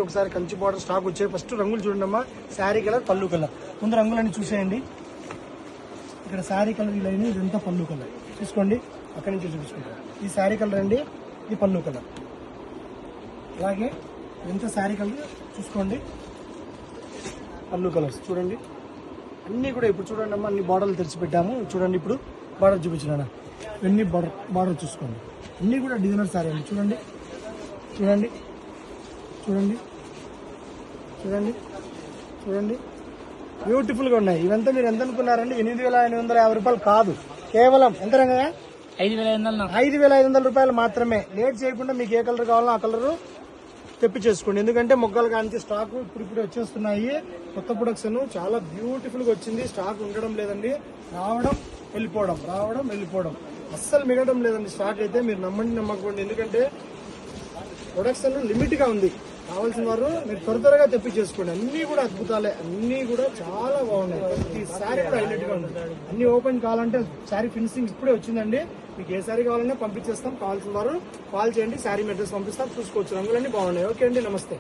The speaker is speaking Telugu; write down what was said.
ఒకసారి కంచి బార్డర్ స్టాక్ వచ్చాయి. ఫస్ట్ రంగులు చూడండి అమ్మా. శారీ కలర్, పళ్ళు కలర్. ముందు రంగులన్నీ చూసేయండి. ఇక్కడ శారీ కలర్ ఇలా ఇదంతా పళ్ళు కలర్ చూసుకోండి. అక్కడి నుంచి చూపించుకుంటారు. ఈ శారీ కలర్ అండి, ఇది పళ్ళు కలర్. అలాగే ఎంత శారీ కలర్ చూసుకోండి. పళ్ళు కలర్స్ చూడండి అన్నీ కూడా. ఇప్పుడు చూడండి అమ్మా, అన్ని బార్డర్లు తెరిచిపెట్టాము. చూడండి ఇప్పుడు బార్డర్ చూపించిన ఇవన్నీ బార్డర్ చూసుకోండి. అన్నీ కూడా డిజైనర్ శారీ అండి. చూడండి చూడండి చూడండి చూడండి చూడండి బ్యూటిఫుల్ గా ఉన్నాయి. ఇవంతా మీరు ఎంత అనుకున్నారండి? 8,850 రూపాయలు కాదు, కేవలం ఎంత రంగయ్య? 5,500 రూపాయలు మాత్రమే. లేట్ చేయకుండా మీకు ఏ కలర్ కావాలో ఆ కలర్ తెప్పించేసుకోండి. ఎందుకంటే మొగ్గలు కానీ స్టాక్ ఇప్పుడు వచ్చేస్తున్నాయి. కొత్త ప్రొడక్షన్ చాలా బ్యూటిఫుల్ గా వచ్చింది. స్టాక్ ఉండడం లేదండి, రావడం వెళ్ళిపోవడం అస్సలు మిగడం లేదండి. స్టాక్ అయితే మీరు నమ్మండి నమ్మకండి. ఎందుకంటే ప్రొడక్షన్ లిమిట్ గా ఉంది. కావాల్సిన వారు మీరు త్వరగా తెప్పించేసుకోండి. అన్ని కూడా అద్భుతాలే, అన్ని కూడా చాలా బాగున్నాయి. ఈ శారీ కూడా హైలైట్ గా ఉంది. అన్ని ఓపెన్ కావాలంటే శారీ ఫినిషింగ్ ఇప్పుడే వచ్చిందండి. మీకు ఏ శారీ కావాలన్నా పంపించేస్తాం. కావాల్సిన వారు కాల్ చేయండి, శారీ అడ్రస్ పంపిస్తాం, చూసుకోవచ్చు. రంగులన్నీ బాగున్నాయి. ఓకే అండి, నమస్తే.